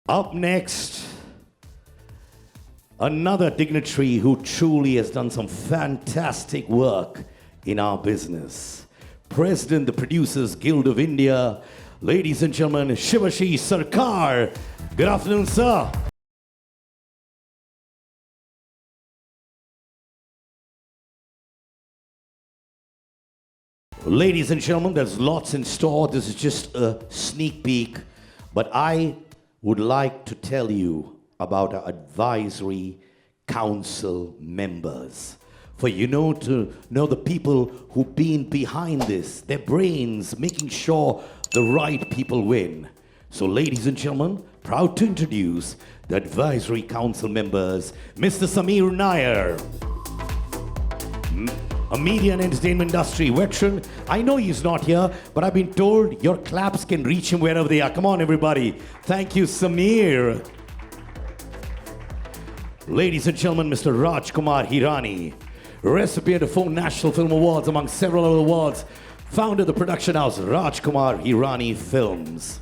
Up next, another dignitary who truly has done some fantastic work in our business. President, the Producers Guild of India, ladies and gentlemen, Shibasish Sarkar. Good afternoon, sir. Ladies and gentlemen, there's lots in store. This is just a sneak peek, but I would like to tell you about our advisory council members. For to know the people who've been behind this, their brains, making sure the right people win. So ladies and gentlemen, proud to introduce the advisory council members, Mr. Samir Nair, a media and entertainment industry veteran. I know he's not here, but I've been told your claps can reach him wherever they are. Come on, everybody. Thank you, Samir. Ladies and gentlemen, Mr. Rajkumar Hirani, recipient of 4 National Film Awards among several other awards, founder of the production house Rajkumar Hirani Films.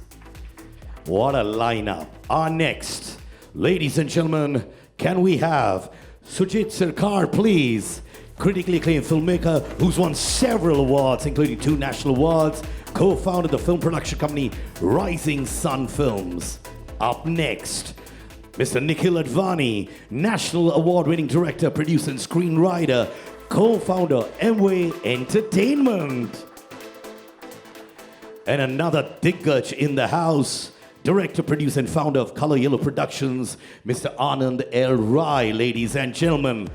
What a lineup. Our next, ladies and gentlemen, can we have Sujit Sarkar, please? Critically acclaimed filmmaker who's won several awards, including 2 national awards, co-founded the film production company Rising Sun Films. Up next, Mr. Nikhil Advani, national award-winning director, producer, and screenwriter, co-founder Amway Entertainment. And another Diggaj in the house, director, producer, and founder of Color Yellow Productions, Mr. Anand L. Rai, ladies and gentlemen.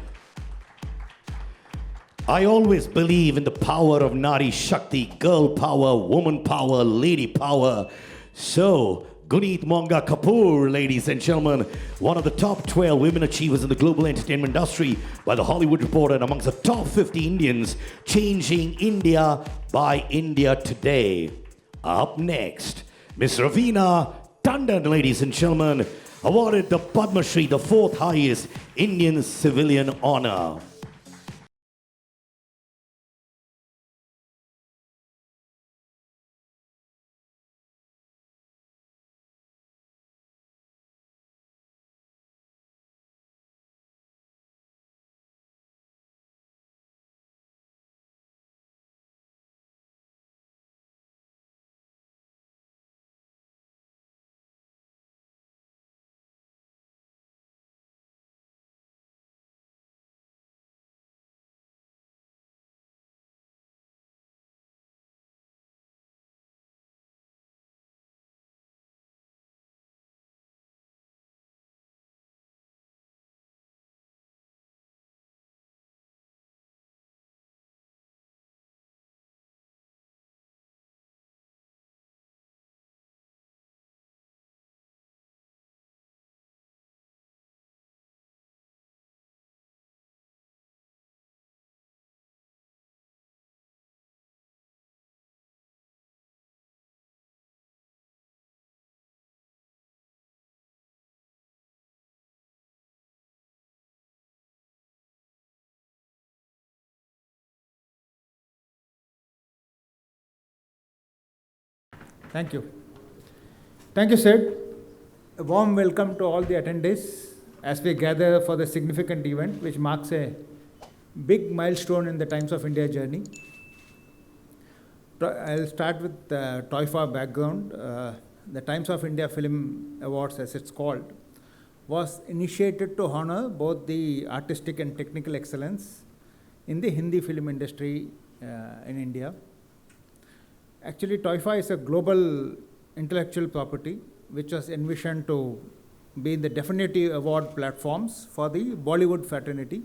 I always believe in the power of Nari Shakti, girl power, woman power, lady power. So, Guneet Monga Kapur, ladies and gentlemen, one of the top 12 women achievers in the global entertainment industry by The Hollywood Reporter and amongst the top 50 Indians changing India by India today. Up next, Miss Ravina Tandon, ladies and gentlemen, awarded the Padma Shri, the 4th highest Indian civilian honor. Thank you. Thank you, Sid. A warm welcome to all the attendees as we gather for the significant event which marks a big milestone in the Times of India journey. I'll start with the TOIFA background. The Times of India Film Awards, as it's called, was initiated to honor both the artistic and technical excellence in the Hindi film industry in India. Actually, TOIFA is a global intellectual property which was envisioned to be the definitive award platforms for the Bollywood fraternity.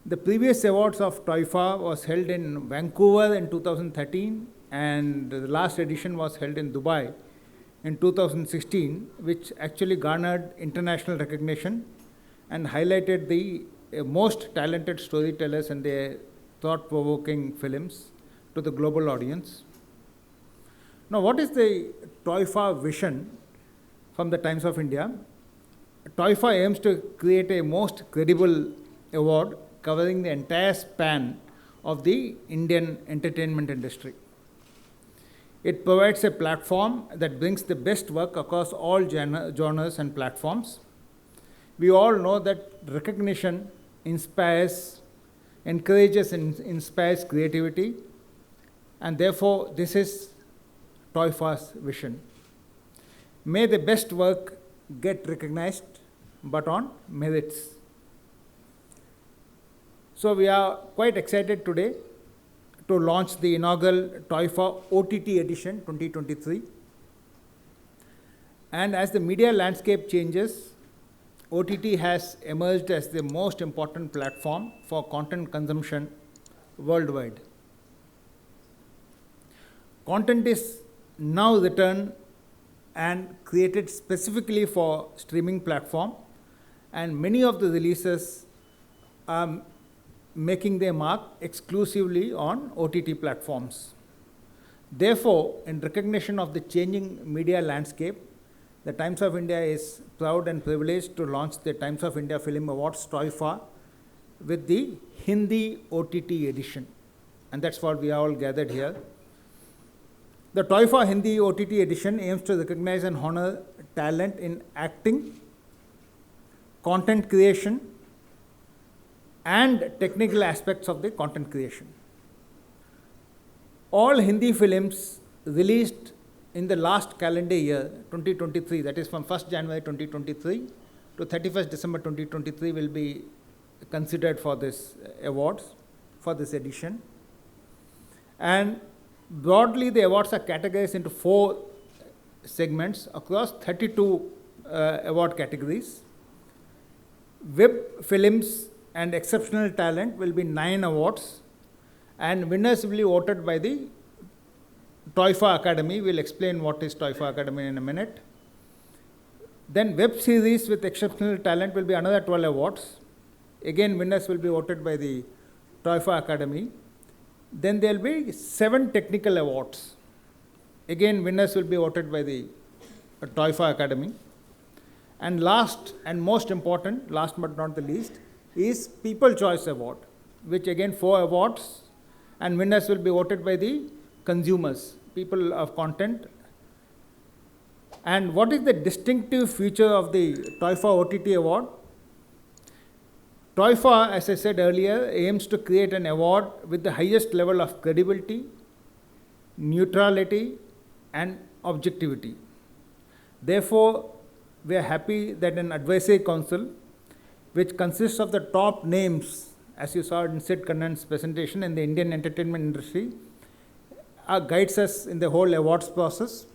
The previous awards of TOIFA was held in Vancouver in 2013, and the last edition was held in Dubai in 2016, which actually garnered international recognition and highlighted the most talented storytellers and their thought-provoking films to the global audience. Now, what is the TOIFA vision from the Times of India? TOIFA aims to create a most credible award covering the entire span of the Indian entertainment industry. It provides a platform that brings the best work across all genres and platforms. We all know that recognition inspires, encourages and inspires creativity, and therefore this is TOIFA's vision. May the best work get recognized, but on merits. So we are quite excited today to launch the inaugural TOIFA OTT edition 2023. And as the media landscape changes, OTT has emerged as the most important platform for content consumption worldwide. Content is now written and created specifically for streaming platform, and many of the releases are making their mark exclusively on OTT platforms. Therefore, in recognition of the changing media landscape, the Times of India is proud and privileged to launch the Times of India Film Awards TOIFA with the Hindi OTT edition. And that's what we are all gathered here. The TOIFA Hindi OTT edition aims to recognize and honor talent in acting, content creation, and technical aspects of the content creation. All Hindi films released in the last calendar year, 2023, that is from 1st January 2023 to 31st December 2023, will be considered for this awards, for this edition. And broadly, the awards are categorized into 4 segments across 32 award categories. Web films and exceptional talent will be 9 awards, and winners will be voted by the TOIFA Academy. We'll explain what is TOIFA Academy in a minute. Then web series with exceptional talent will be another 12 awards. Again, winners will be voted by the TOIFA Academy. Then there will be 7 technical awards. Again, winners will be voted by the TOIFA Academy. And last and most important, last but not the least, is People Choice Award, which again 4 awards, and winners will be voted by the consumers, people of content. And what is the distinctive feature of the TOIFA OTT award? TOIFA, as I said earlier, aims to create an award with the highest level of credibility, neutrality, and objectivity. Therefore, we are happy that an advisory council, which consists of the top names, as you saw in Sid Kannan's presentation, in the Indian entertainment industry, guides us in the whole awards process.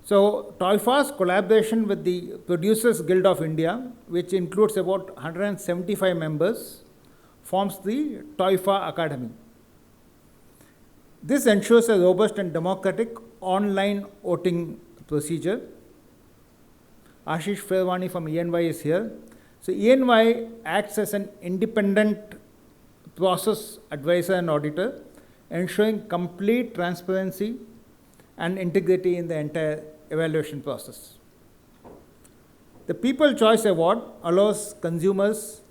So, TOIFA's collaboration with the Producers Guild of India, which includes about 175 members, forms the TOIFA Academy. This ensures a robust and democratic online voting procedure. Ashish Ferwani from ENY is here. So, ENY acts as an independent process advisor and auditor, ensuring complete transparency and integrity in the entire evaluation process. The People Choice Award allows consumers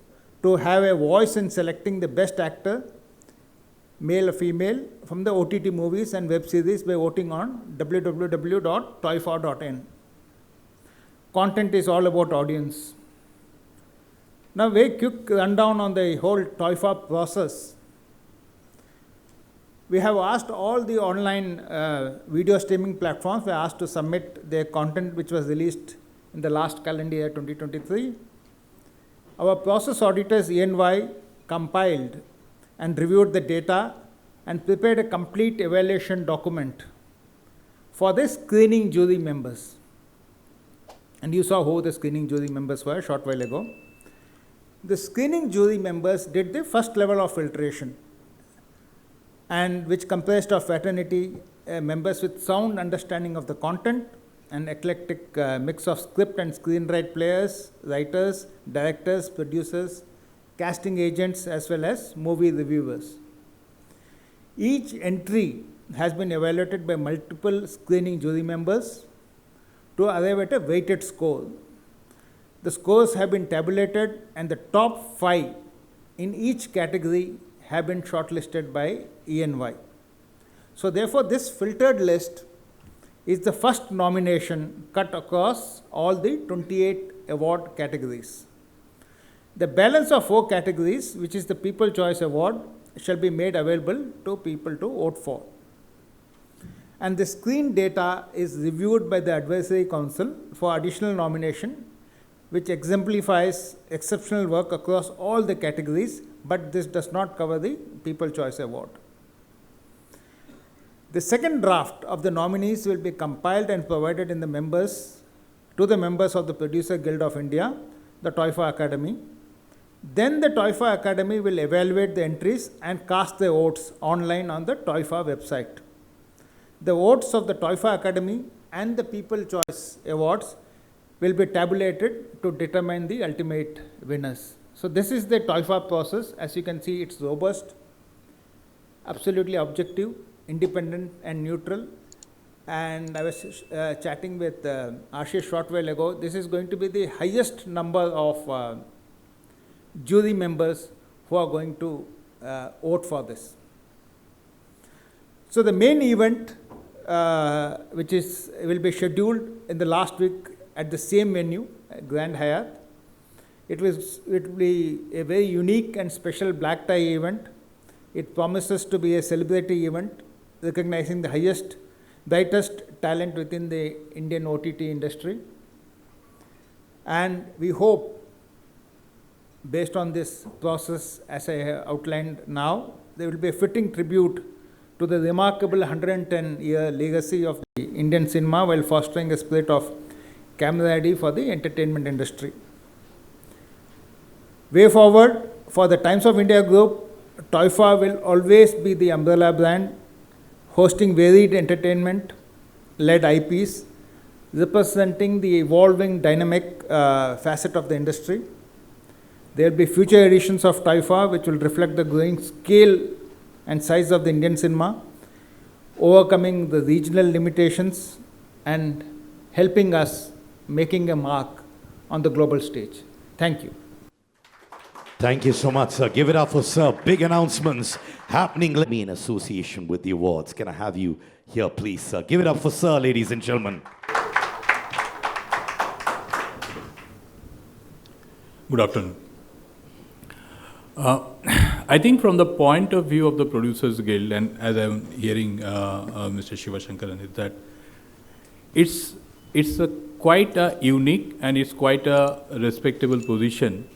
to have a voice in selecting the best actor, male or female, from the OTT movies and web series by voting on www.toifa.in. Content is all about audience. Now, very quick rundown on the whole TOIFA process. We have asked all the online video streaming platforms, we are asked to submit their content which was released in the last calendar year 2023. Our process auditors ENY compiled and reviewed the data and prepared a complete evaluation document for the screening jury members. And you saw who the screening jury members were a short while ago. The screening jury members did the first level of filtration, and which comprised of fraternity members with sound understanding of the content, an eclectic mix of script and screenwrite players, writers, directors, producers, casting agents, as well as movie reviewers. Each entry has been evaluated by multiple screening jury members to arrive at a weighted score. The scores have been tabulated, and the top 5 in each category have been shortlisted by ENY. So therefore, this filtered list is the first nomination cut across all the 28 award categories. The balance of 4 categories, which is the People Choice Award, shall be made available to people to vote for. And the screen data is reviewed by the Advisory Council for additional nomination, which exemplifies exceptional work across all the categories, but this does not cover the People Choice Award. The second draft of the nominees will be compiled and provided to the members of the Producer Guild of India, the TOIFA Academy. Then the TOIFA Academy will evaluate the entries and cast the votes online on the TOIFA website. The votes of the TOIFA Academy and the People Choice Awards will be tabulated to determine the ultimate winners. So this is the TOIFA process. As you can see, it's robust, absolutely objective, independent and neutral. And I was chatting with Ashish short while ago. This is going to be the highest number of jury members who are going to vote for this. So the main event, which will be scheduled in the last week at the same venue, Grand Hyatt. It will be a very unique and special black tie event. It promises to be a celebrity event, recognizing the highest, brightest talent within the Indian OTT industry. And we hope, based on this process, as I have outlined now, there will be a fitting tribute to the remarkable 110-year legacy of the Indian cinema while fostering a spirit of camaraderie for the entertainment industry. Way forward, for the Times of India Group, TOIFA will always be the umbrella brand, hosting varied entertainment-led IPs, representing the evolving dynamic facet of the industry. There will be future editions of TOIFA which will reflect the growing scale and size of the Indian cinema, overcoming the regional limitations and helping us making a mark on the global stage. Thank you. Thank you so much, sir. Give it up for sir. Big announcements happening in association with the awards. Can I have you here, please, sir? Give it up for sir, ladies and gentlemen. Good afternoon. I think from the point of view of the Producers Guild, and as I'm hearing Mr. Shivashankaran, is that it's quite a unique and it's quite a respectable position,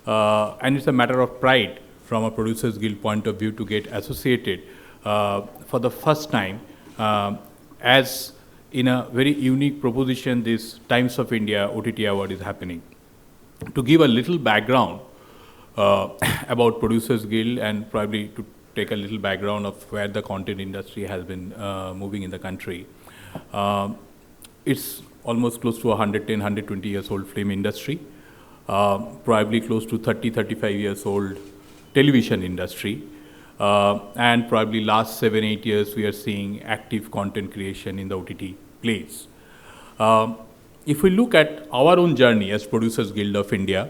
and it's a matter of pride from a Producers Guild point of view to get associated for the first time as in a very unique proposition this Times of India OTT Award is happening. To give a little background about Producers Guild and probably to take a little background of where the content industry has been moving in the country. It's almost close to 110, 120 years old film industry, probably close to 30, 35 years old television industry, and probably last 7, 8 years we are seeing active content creation in the OTT place. If we look at our own journey as Producers Guild of India,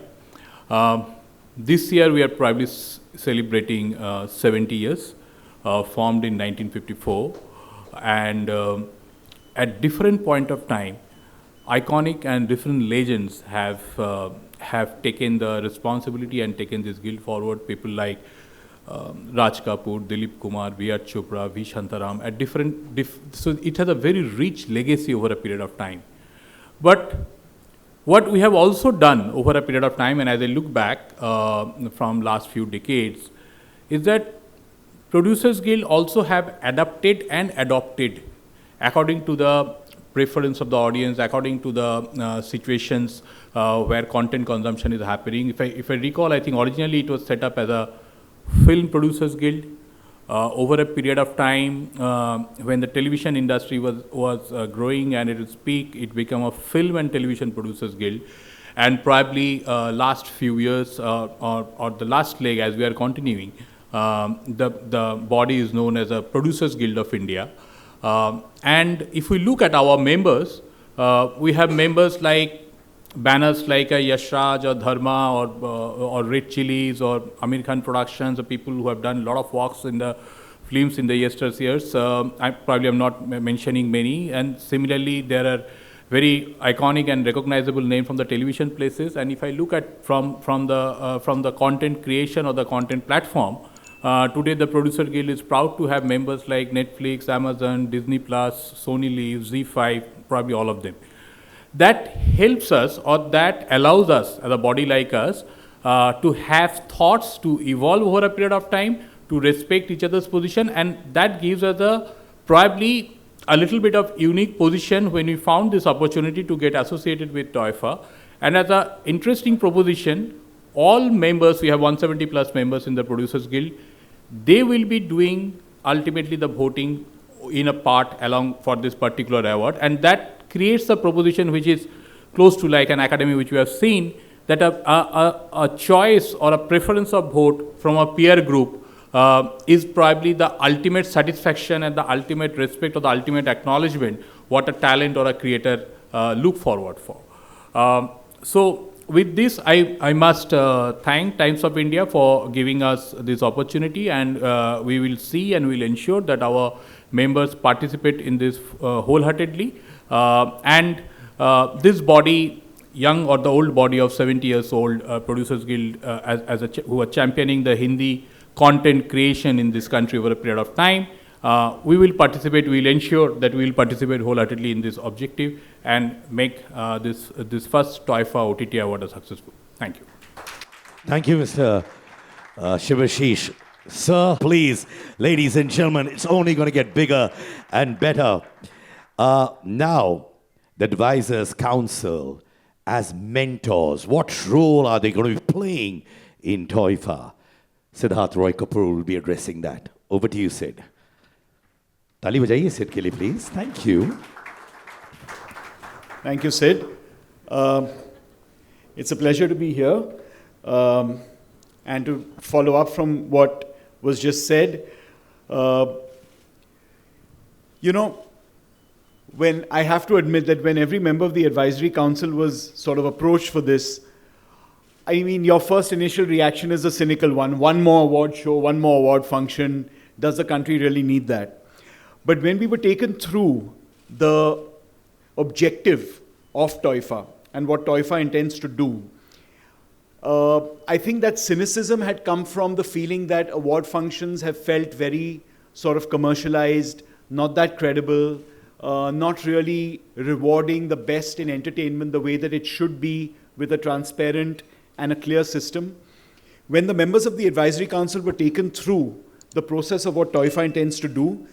this year we are probably celebrating 70 years, formed in 1954, and at different point of time, iconic and different legends have taken the responsibility and taken this guild forward. People like Raj Kapur, Dilip Kumar, V.R. Chopra, V. Sundaram, at so it has a very rich legacy over a period of time. But what we have also done over a period of time, and as I look back from last few decades, is that Producers Guild also have adapted and adopted according to the preference of the audience, according to the situations where content consumption is happening. If I recall, I think originally it was set up as a Film Producers Guild. Over a period of time, when the television industry was growing and at its peak, it became a Film and Television Producers Guild. And probably last few years or the last leg as we are continuing, the body is known as a Producers Guild of India. And if we look at our members, we have members like banners like Yashraj or Dharma or Red Chilies or Amir Khan Productions, or people who have done a lot of works in the films in the years. I probably am not mentioning many, and similarly there are very iconic and recognizable name from the television places. And if I look at from the content creation or the content platform, today the Producer Guild is proud to have members like Netflix, Amazon, Disney Plus, Sony Live, Z5, probably all of them. That helps us, or that allows us as a body like us to have thoughts to evolve over a period of time, to respect each other's position, and that gives us probably a little bit of unique position when we found this opportunity to get associated with TOIFA. And as an interesting proposition, all members, we have 170 plus members in the Producers Guild, they will be doing ultimately the voting in a part along for this particular award, and that creates a proposition which is close to like an academy which we have seen, that a choice or a preference of vote from a peer group is probably the ultimate satisfaction and the ultimate respect or the ultimate acknowledgement what a talent or a creator look forward for. So with this, I must thank Times of India for giving us this opportunity, and we will see and will ensure that our members participate in this wholeheartedly. And this body, young or the old body of 70 years old, Producers Guild, who are championing the Hindi content creation in this country over a period of time, we will participate. We will ensure that we will participate wholeheartedly in this objective and make this first TOIFA OTT award a successful. Thank you. Thank you, Mr. Shibashish. Sir, please, ladies and gentlemen, it's only going to get bigger and better. Now, the Advisors Council, as mentors, what role are they going to be playing in TOIFA? Siddharth Roy Kapur will be addressing that. Over to you, Sid. Tali bajaiye Sid ke liye, please. Thank you. Thank you, Sid. It's a pleasure to be here and to follow up from what was just said. You know, when I have to admit that when every member of the advisory council was sort of approached for this, I mean, your first initial reaction is a cynical one. One more award show, one more award function. Does the country really need that? But when we were taken through the objective of TOIFA and what TOIFA intends to do, I think that cynicism had come from the feeling that award functions have felt very sort of commercialized, not that credible, not really rewarding the best in entertainment the way that it should be, with a transparent and a clear system. When the members of the advisory council were taken through the process of what TOIFA intends to do,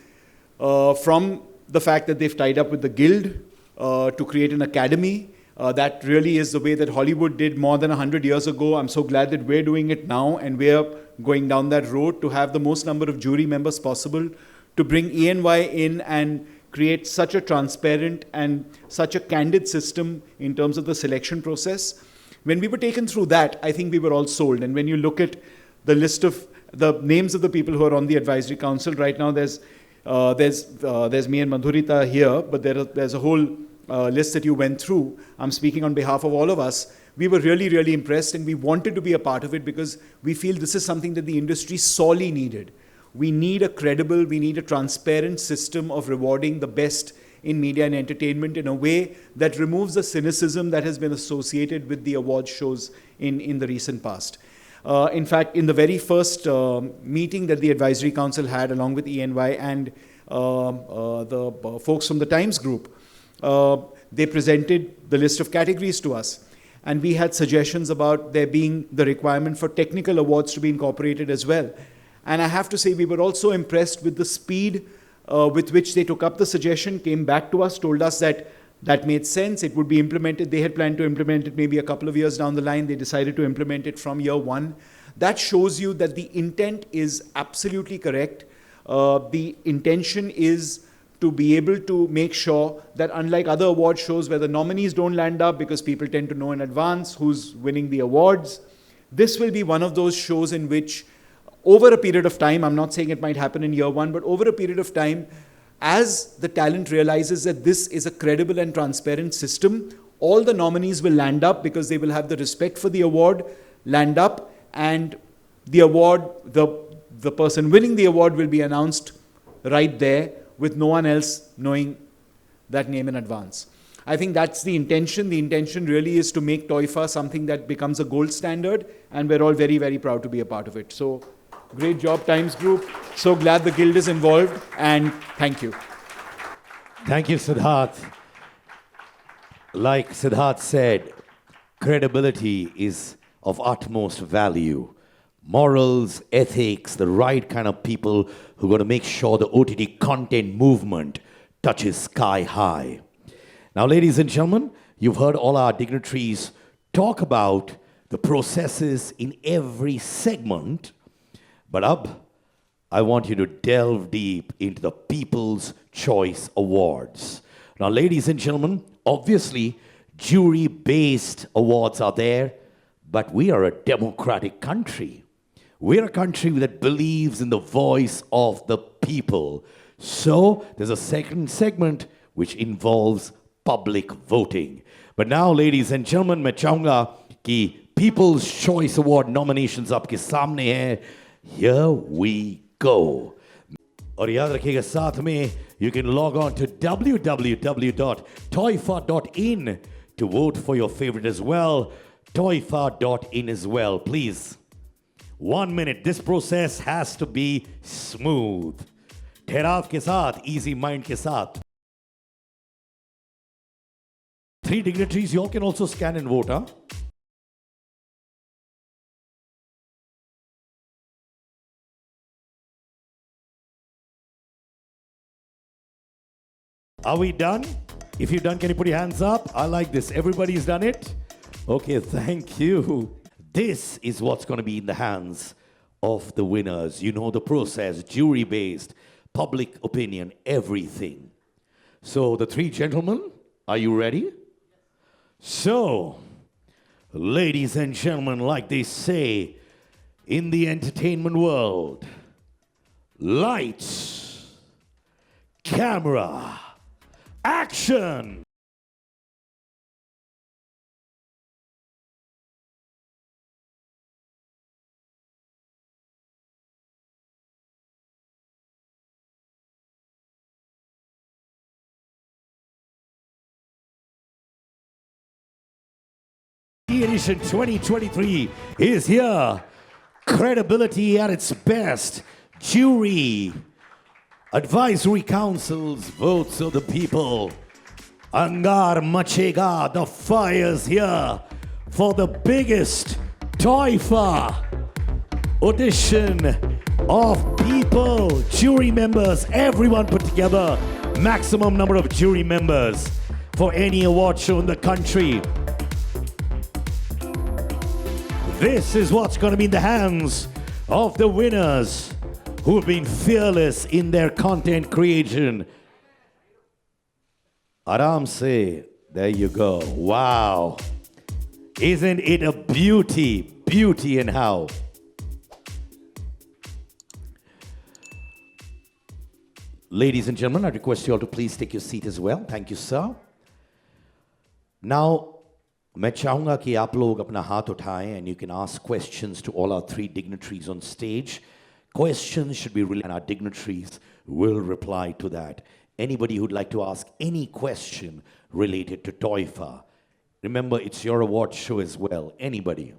from the fact that they've tied up with the guild to create an academy, that really is the way that Hollywood did more than 100 years ago. I'm so glad that we're doing it now, and we're going down that road to have the most number of jury members possible, to bring ENY in and create such a transparent and such a candid system in terms of the selection process. When we were taken through that, I think we were all sold. And when you look at the list of the names of the people who are on the advisory council right now, there's me and Madhurita here, but there's a whole list that you went through. I'm speaking on behalf of all of us. We were really, really impressed, and we wanted to be a part of it because we feel this is something that the industry sorely needed. We need a credible, we need a transparent system of rewarding the best in media and entertainment in a way that removes the cynicism that has been associated with the award shows in the recent past. In fact, in the very first meeting that the Advisory Council had along with ENY and the folks from the Times Group, they presented the list of categories to us. And we had suggestions about there being the requirement for technical awards to be incorporated as well. And I have to say, we were also impressed with the speed with which they took up the suggestion, came back to us, told us that that made sense, it would be implemented. They had planned to implement it maybe a couple of years down the line. They decided to implement it from year one. That shows you that the intent is absolutely correct. The intention is to be able to make sure that, unlike other award shows where the nominees don't land up because people tend to know in advance who's winning the awards, this will be one of those shows in which, over a period of time, I'm not saying it might happen in year one, but over a period of time, as the talent realizes that this is a credible and transparent system, all the nominees will land up because they will have the respect for the award, land up, and the award, the person winning the award will be announced right there with no one else knowing that name in advance. I think that's the intention. The intention really is to make TOIFA something that becomes a gold standard, and we're all very, very proud to be a part of it. So, great job, Times Group. So glad the Guild is involved, and thank you. Thank you, Siddharth. Like Siddharth said, credibility is of utmost value. Morals, ethics, the right kind of people who are going to make sure the OTT content movement touches sky high. Now, ladies and gentlemen, you've heard all our dignitaries talk about the processes in every segment, but I want you to delve deep into the People's Choice Awards. Now, ladies and gentlemen, obviously, jury-based awards are there, but we are a democratic country. We're a country that believes in the voice of the people. So, there's a second segment which involves public voting. But now, ladies and gentlemen, मैं चाहूँगा कि People's Choice Award nominations आपके सामने हैं. Here we go. और याद रखिएगा साथ में you can log on to www.toifa.in to vote for your favorite as well. Toifa.in as well, please. 1 minute. This process has to be smooth. ठहराव के साथ, easy mind के साथ. 3 dignitaries, you all can also scan and vote, huh? Are we done? If you're done, can you put your hands up? I like this. Everybody's done it? Okay, thank you. This is what's going to be in the hands of the winners. You know the process, jury-based, public opinion, everything. So, the 3 gentlemen, are you ready? So, ladies and gentlemen, like they say in the entertainment world, lights, camera, action! Edition 2023 is here. Credibility at its best. Jury, advisory councils, votes of the people. Angar machega, the fire's here for the biggest TOIFA audition of people, jury members, everyone put together. Maximum number of jury members for any award show in the country. This is what's going to be in the hands of the winners who have been fearless in their content creation. Aram se, there you go. Wow. Isn't it a beauty? Beauty and how? Ladies and gentlemen, I request you all to please take your seat as well. Thank you, sir. Now, मैं चाहूँगा कि आप लोग अपना हाथ उठाएं and you can ask questions to all our 3 dignitaries on stage. Questions should be related and our dignitaries will reply to that. Anybody who'd like to ask any question related to TOIFA, remember it's your award show as well. Anybody.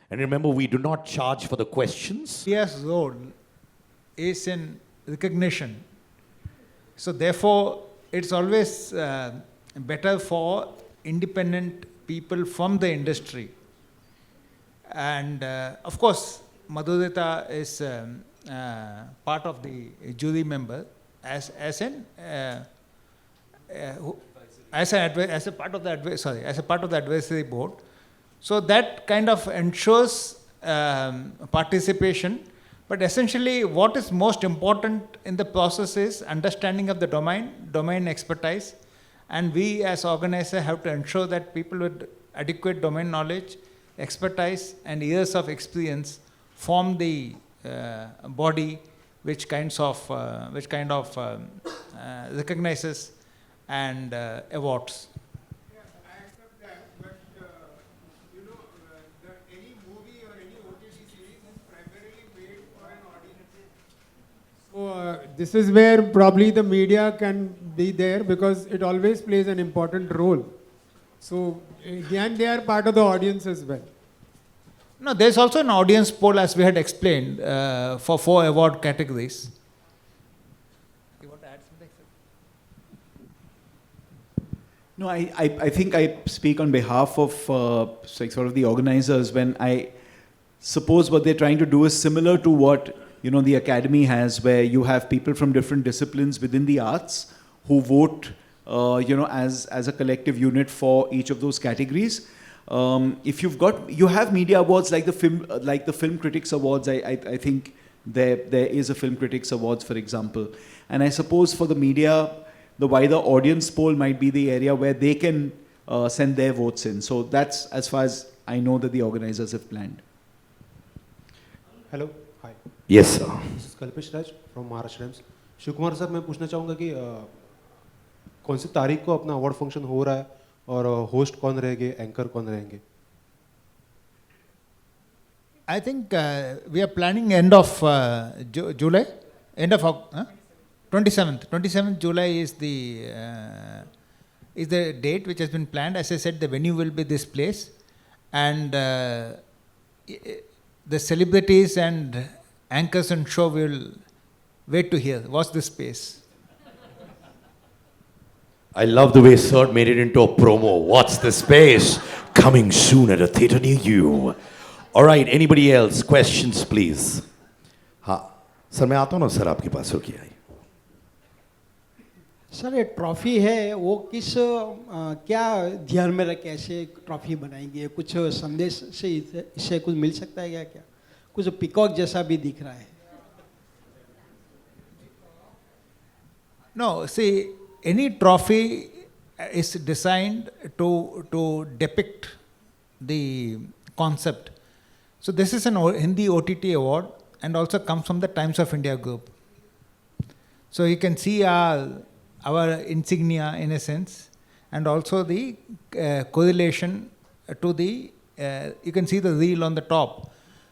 And remember, we do not charge for the questions. India's role is in recognition. So therefore, it's always better for independent people from the industry. And of course, Madhurita is part of the jury member as a part of the advisory board. So that kind of ensures participation. But essentially, what is most important in the process is understanding of the domain expertise. And we as organizers have to ensure that people with adequate domain knowledge, expertise, and years of experience form the body which kind of recognizes and awards. Yeah, I accept that, but any movie or any OTT series is primarily made for an audience. this is where probably the media can be there because it always plays an important role. So again, they are part of the audience as well. No, there's also an audience poll, as we had explained, for 4 award categories. You want to add something? No, I think I speak on behalf of sort of the organizers when I suppose what they're trying to do is similar to what the academy has, where you have people from different disciplines within the arts who vote as a collective unit for each of those categories. If you have media awards like the Film Critics Awards. I think there is a Film Critics Awards, for example, and I suppose for the media, the wider audience poll might be the area where they can send their votes in. So that's as far as I know that the organizers have planned. Hello hi Yes, sir. This is Kalpesh Raj from Maharashtra Times. Shivkumar sir, मैं पूछना चाहूँगा कि कौन सी तारीख को अपना award function हो रहा है और होस्ट कौन रहेंगे, एंकर कौन रहेंगे? I think we are planning end of July, end of 27th. 27th July is the date which has been planned. As I said, the venue will be this place, and the celebrities and anchors and show will wait to hear. Watch this space. I love the way Sir made it into a promo. Watch the space. Coming soon at a theater near you. All right, anybody else? Questions, please. हाँ, sir मैं आता हूँ ना sir आपके पास हो क्या? Sir, ये trophy है वो किस क्या ध्यान में रख के ऐसे ट्रॉफी बनाएंगे? कुछ संदेश से इससे कुछ मिल सकता है क्या? कुछ पिकॉक जैसा भी दिख रहा है। No, see, any trophy is designed to depict the concept. So this is an Hindi OTT award and also comes from the Times of India group. So you can see our insignia in a sense, and also the correlation to the, you can see the reel on the top.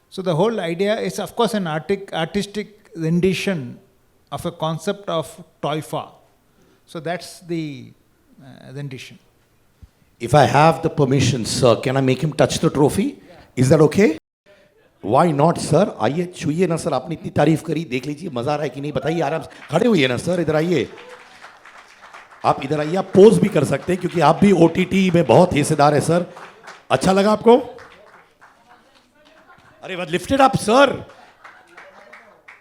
So the whole idea is, of course, an artistic rendition of a concept of TOIFA. So that's the rendition. If I have the permission, sir, can I make him touch the trophy? Is that okay? Why not, sir? आइए छुइए ना sir, आपने इतनी तारीफ करी, देख लीजिए मजा आ रहा है कि नहीं, बताइए आराम से, खड़े हुए ना सर, इधर आइए, आप इधर आइए, आप पोज भी कर सकते हैं क्योंकि आप भी OTT में बहुत हिस्सेदार है सर। अच्छा लगा आपको? अरे बस लिफ्टेड अप सर।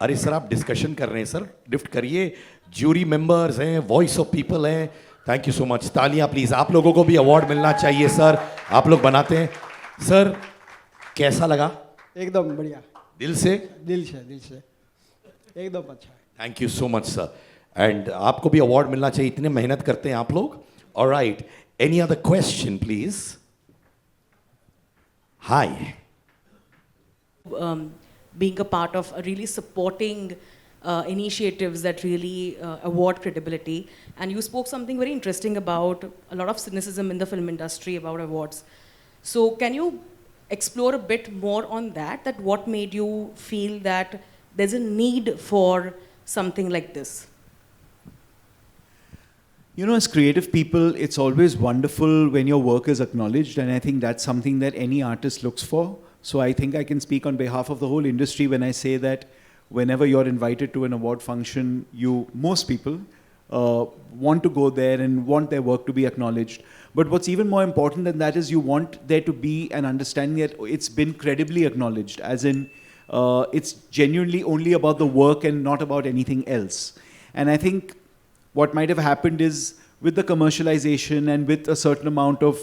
अरे सर आप डिस्कशन कर रहे हैं सर, लिफ्ट करिए, ज्यूरी मेंबर्स हैं, वॉइस ऑफ पीपल हैं। थैंक यू सो मच, तालियां प्लीज। आप लोगों को भी अवार्ड मिलना चाहिए सर, आप लोग बनाते हैं। सर कैसा लगा? एकदम बढ़िया, दिल से एकदम अच्छा है। Thank you so much sir, and आपको भी अवार्ड मिलना चाहिए, इतने मेहनत करते हैं आप लोग। Alright, any other question please? Hi. Being a part of really supporting initiatives that really award credibility. And you spoke something very interesting about a lot of cynicism in the film industry about awards. So can you explore a bit more on that what made you feel that there's a need for something like this? You know, as creative people, it's always wonderful when your work is acknowledged, and I think that's something that any artist looks for. So I think I can speak on behalf of the whole industry when I say that whenever you're invited to an award function, most people want to go there and want their work to be acknowledged. But what's even more important than that is you want there to be an understanding that it's been credibly acknowledged, as in it's genuinely only about the work and not about anything else. And I think what might have happened is with the commercialization and with a certain amount of,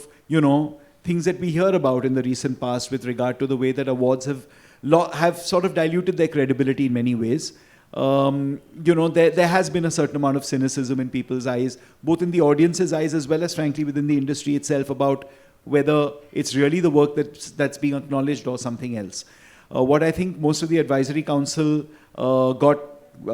things that we hear about in the recent past with regard to the way that awards have sort of diluted their credibility in many ways. There has been a certain amount of cynicism in people's eyes, both in the audience's eyes as well as frankly within the industry itself, about whether it's really the work that's being acknowledged or something else. What I think most of the advisory council got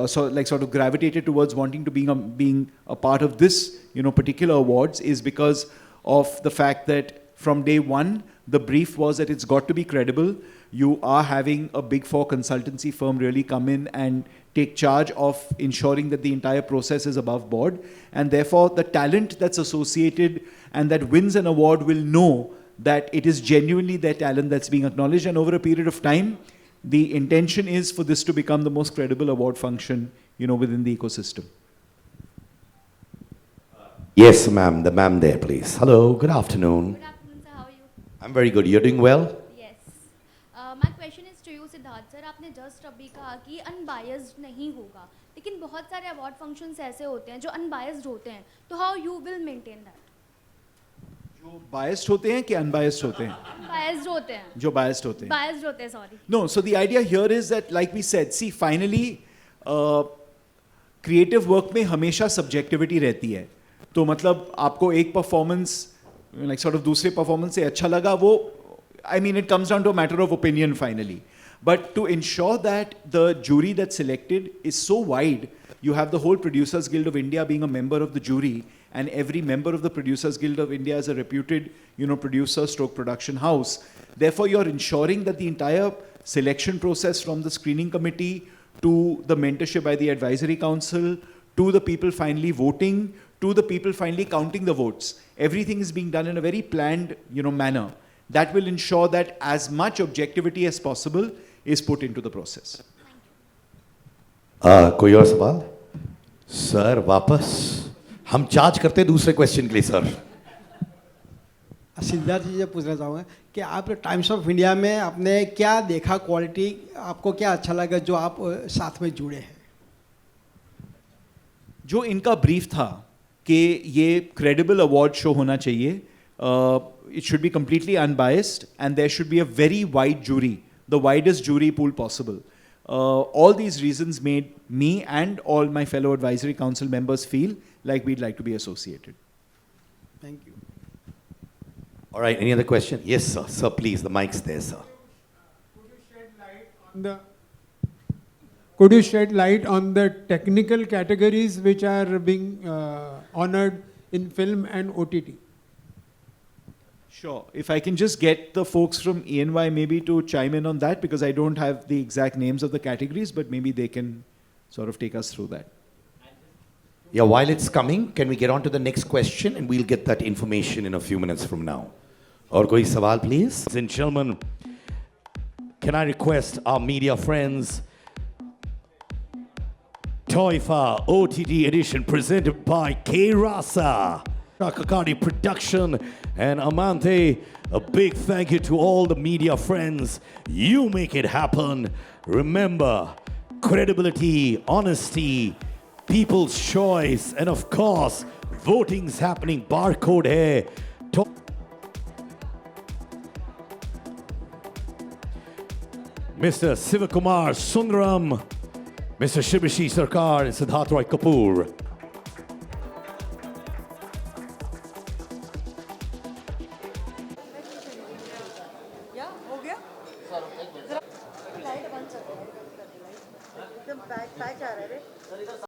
sort of gravitated towards wanting to being a part of this particular awards is because of the fact that from day one, the brief was that it's got to be credible. You are having a Big Four consultancy firm really come in and take charge of ensuring that the entire process is above board. And therefore, the talent that's associated and that wins an award will know that it is genuinely their talent that's being acknowledged. And over a period of time, the intention is for this to become the most credible award function, within the ecosystem. Yes, ma'am. The ma'am there, please. Hello. Good afternoon. Good afternoon, sir. How are you? I'm very good. You're doing well? Yes. My question is to you, Siddharth sir. आपने just अभी कहा कि unbiased नहीं होगा, लेकिन बहुत सारे award functions ऐसे होते हैं जो unbiased होते हैं. तो how you will maintain that? जो biased होते हैं कि unbiased होते हैं? Biased होते हैं. जो biased होते हैं. Biased होते हैं, sorry. No, so the idea here is that, like we said, see, finally, creative work में हमेशा subjectivity रहती है. तो मतलब आपको एक performance, like sort of दूसरे performance से अच्छा लगा, वो, I mean, it comes down to a matter of opinion finally. But to ensure that the jury that's selected is so wide, you have the whole Producers Guild of India being a member of the jury, and every member of the Producers Guild of India is a reputed, producer stroke production house. Therefore, you're ensuring that the entire selection process from the screening committee to the mentorship by the advisory council, to the people finally voting, to the people finally counting the votes, everything is being done in a very planned, manner. That will ensure that as much objectivity as possible is put into the process. कोई और सवाल? Sir वापस हम charge करते हैं दूसरे question के लिए सर. सिद्धार्थ जी से पूछना चाहूँगा कि आप टाइम्स ऑफ इंडिया में आपने क्या देखा, क्वालिटी आपको क्या अच्छा लगा जो आप साथ में जुड़े हैं? जो इनका ब्रीफ था कि ये क्रेडिबल अवार्ड शो होना चाहिए, it should be completely unbiased and there should be a very wide jury, the widest jury pool possible. All these reasons made me and all my fellow advisory council members feel like we'd like to be associated. Thank you. All right, any other question? Yes, sir. Sir, please, the mic's there, sir. Could you shed light on the technical categories which are being honored in film and OTT? Sure. If I can just get the folks from ENY maybe to chime in on that, because I don't have the exact names of the categories, but maybe they can sort of take us through that. Yeah, while it's coming, can we get on to the next question and we'll get that information in a few minutes from now. Aur koi sawal, please? Ladies and gentlemen, can I request our media friends, TOIFA OTT edition presented by K. Rasa, Kakakadi Production, and Amante. A big thank you to all the media friends. You make it happen. Remember, credibility, honesty, people's choice, and of course, voting's happening. Barcode hai. Mr. Sivakumar Sundaram, Mr. Shibasish Sarkar, and Siddharth Kapur. एकदम patch आ रहा है रे.